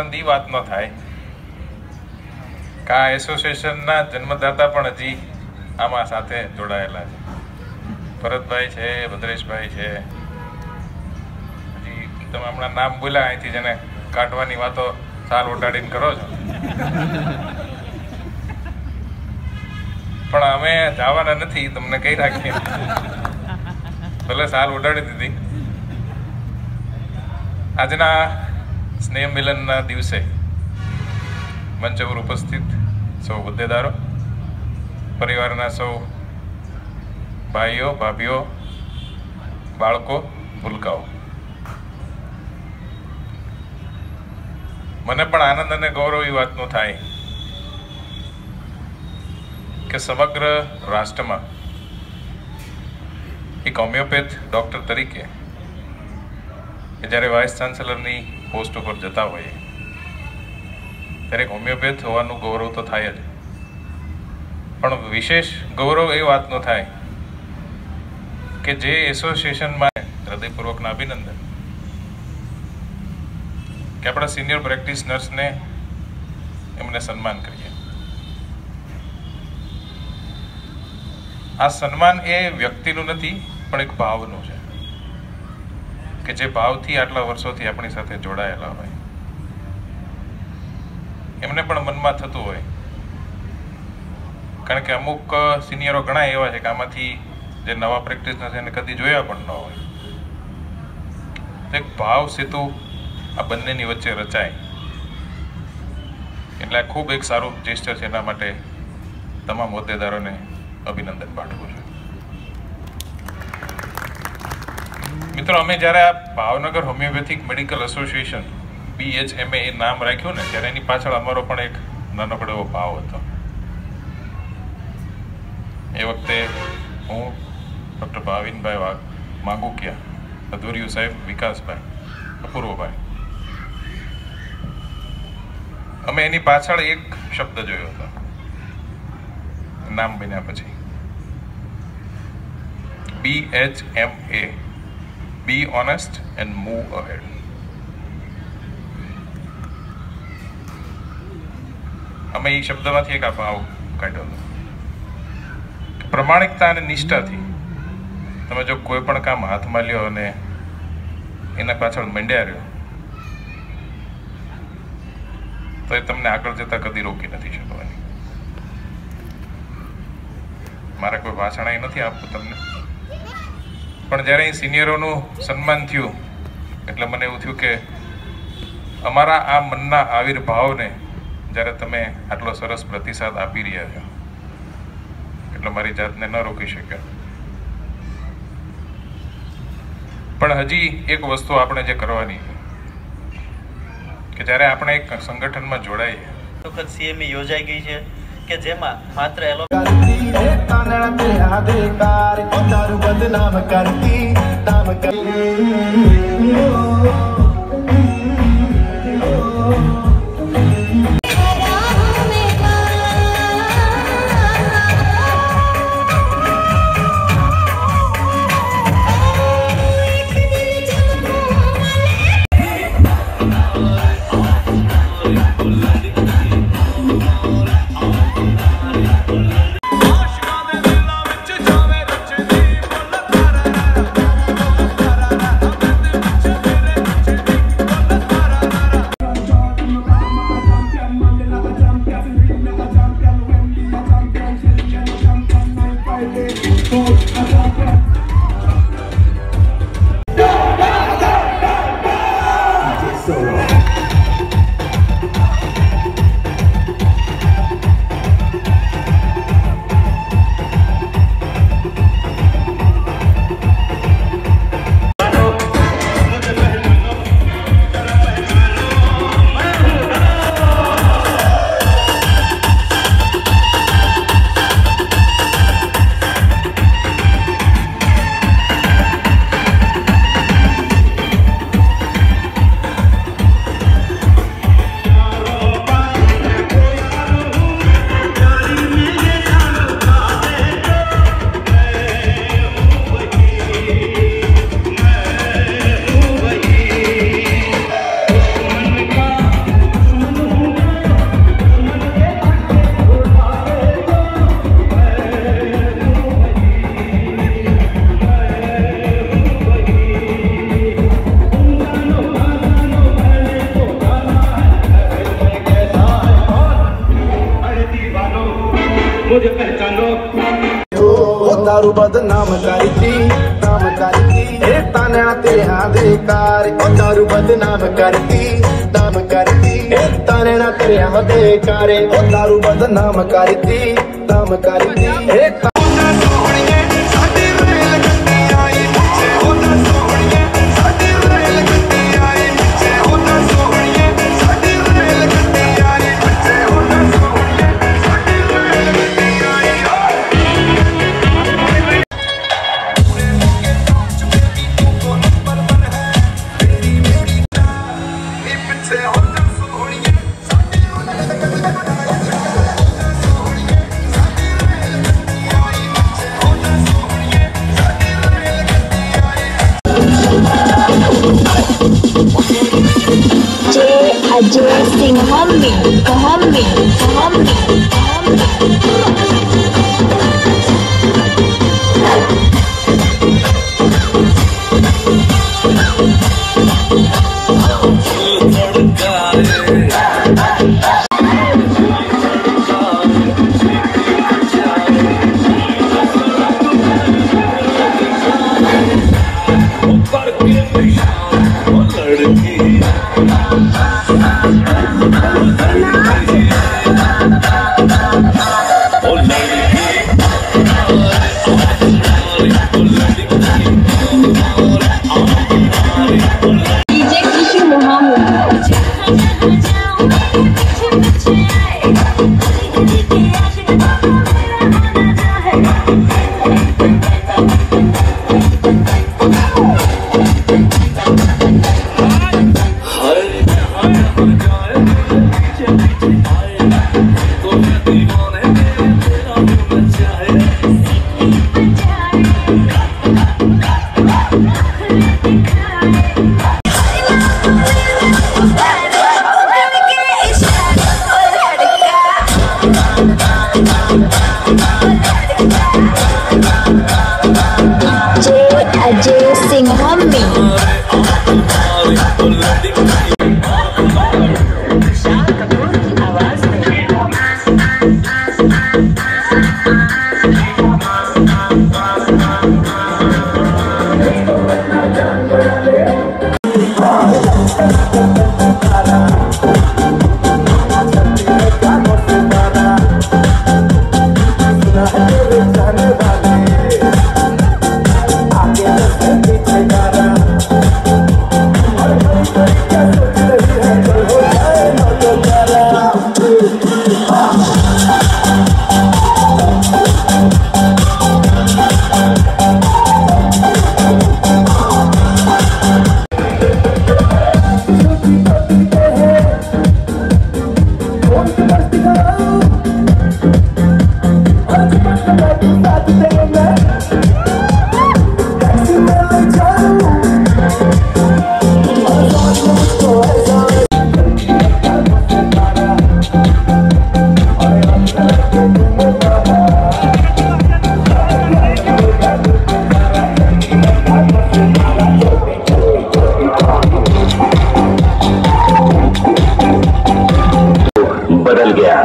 આનંદ ઈ વાત ન થાય કે આ એસોસિએશનના જન્મદાતા પણ હજી આમાં સાથે જોડાયેલા છે. ભરતભાઈ છે, ભદ્રેશભાઈ છે, હજી તમે હમણાં નામ બોલ્યા અહીંથી જેને કાઢવાની વાતો સાલ ઉડાડીને કરો છો, પણ અમે જવાના નથી, તમને કહી રાખીએ. ભલે સાલ ઉડાડી દીધી. આજના સ્નેહ મિલનના દિવસે મંચ ઉપર ઉપસ્થિત સૌ હોદ્દેદારો, પરિવારના સૌ ભાઈઓ, ભાભીઓ, બાળકો, ભૂલકાઓ, મને પણ આનંદ અને ગૌરવ એ વાતનો થાય કે સમગ્ર રાષ્ટ્રમાં એક હોમિયોપેથ ડૉક્ટર તરીકે જ્યારે વાઇસ ચાન્સેલરની પોસ્ટ ઉપર જતા હોઈએ ત્યારે એક હોમિયોપેથ હોવાનું ગૌરવ તો થાય જ, પણ વિશેષ ગૌરવ એ વાતનો થાય કે જે એસોસિએશનમાં હૃદયપૂર્વકના અભિનંદન કે આપણા સિનિયર પ્રેક્ટિશનર્સને એમને સન્માન કરીએ. આ સન્માન એ વ્યક્તિનું નથી પણ એક ભાવનું છે કે જે ભાવથી આટલા વર્ષોથી આપણી સાથે જોડાયેલા હોય એમને પણ મનમાં થતું હોય, કારણ કે અમુક સિનિયરો ઘણા એવા છે કે આમાંથી જે નવા પ્રેક્ટિશનર છે એને કદી જોયા પણ ન હોય. એક ભાવ સેતુ આ બંનેની વચ્ચે રચાય એટલે આ ખૂબ એક સારું જેસ્ચર છે. એના માટે તમામ હોદ્દેદારોને અભિનંદન પાઠવું છું. મિત્રો, અમે જ્યારે આ Bhavnagar homeopathic medical association BHMA એ નામ રાખ્યું ને ત્યારે એની પાછળ અમારો પણ એક નાનકડો એવો ભાવ હતો. એ વખતે હું, ડૉક્ટર ભાવિનભાઈ માંગુકિયા, અધુરિયું સાહેબ, વિકાસભાઈ, અપૂર્વભાઈ, અમે એની પાછળ એક શબ્દ જોયો હતો નામ બન્યા પછી, BHMA, Be honest and move ahead. અમે એ શબ્દમાંથી એક આ ભાવ કાઢ્યો હતો. પ્રમાણિકતા અને નિષ્ઠાથી તમે જો કોઈ પણ કામ હાથમાં લ્યો અને એના પાછળ મંડ્યા રહ્યો તો એ તમને આગળ જતા કદી રોકી નથી શકવાની. મારે કોઈ ભાષણ અહીં નથી આપવું તમને, પણ જ્યારે અહીં સિનિયરોનું સન્માન થયું એટલે મને એવું થયું કે અમારા આ મનના આવિર્ભાવને જ્યારે તમે આટલો સરસ પ્રતિસાદ આપી રહ્યા છો એટલે મારી જાતને ન રોકી શક્યો. પણ હજી એક વસ્તુ આપણે જે કરવાની કે જ્યારે આપણે એક સંગઠનમાં જોડાઈએ, વખત CME યોજાઈ ગઈ છે કે જેમાં માત્ર दारू बदनाम करती ताने तेरे अधिकार दारू बदनाम करती ताने ना तेरे अधिकार दारू बदनाम करती अजय सिंह हम्मी अजय सिंह हम्मी बदल गया।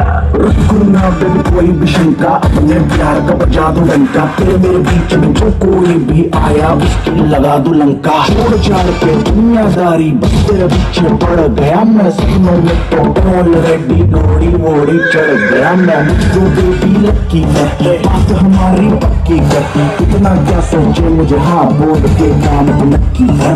कोई भी शंका अपने प्यार का बजा दो डंका, तेरे मेरे बीच में जो कोई भी आया उसके लगा दो लंका। छोड़ छाड़ के दुनियादारी बस तेरे पीछे पड़ गया मैं, सपनों में तो ऑलरेडी घोड़ी वोड़ी चढ़ गया मैं। मुझको बेबी लक्की लकी बात हमारी पक्की गति, इतना क्या सोचे मुझे हाँ बोल के काम तो नक्की है।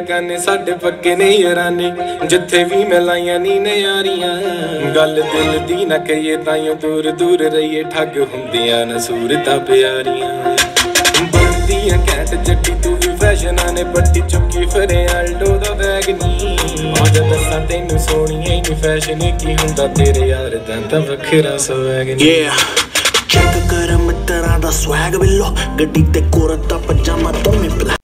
ਕਾਨੇ ਸਾਡੇ ਪੱਕੇ ਨੇ ਯਾਰਾਨੇ ਜਿੱਥੇ ਵੀ ਮਿਲਾਈਆਂ ਨੀ ਨਿਆਰੀਆਂ ਗੱਲ ਦਿਲ ਦੀ ਨਾ ਕਹੀਏ ਤਾਈਓ ਦੂਰ ਦੂਰ ਰਹੀਏ ਠੱਗ ਹੁੰਦੀਆਂ ਨਾ ਸੂਰਤਾਂ ਪਿਆਰੀਆਂ ਬਣਦੀਆਂ ਘੈਂਟ ਜੱਟੀ ਤੂੰ ਵੀ ਫੈਸ਼ਨਾਂ ਨੇ ਪੱਟੀ ਚੁੱਕੀ ਫਿਰੇ ਆਲਡੋ ਦਾ ਬੈਗ ਨੀ ਅੱਜ ਦੱਸਾਂ ਤੈਨੂੰ ਸੋਹਣੀਏ ਨੀ ਫੈਸ਼ਨ ਕੀ ਹੁੰਦਾ ਤੇਰੇ ਯਾਰ ਦਾ ਤਾਂ ਵੱਖਰਾ ਸਵੈਗ ਨੀ ਚੈੱਕ ਕਰ ਮਿੱਤਰਾਂ ਦਾ ਸਵੈਗ ਬਿੱਲੋ ਗੱਡੀ ਤੇ ਕੋਰਤ ਦਾ ਪਜਾਮਾ ਤੋਂ ਮਿਪਲਾ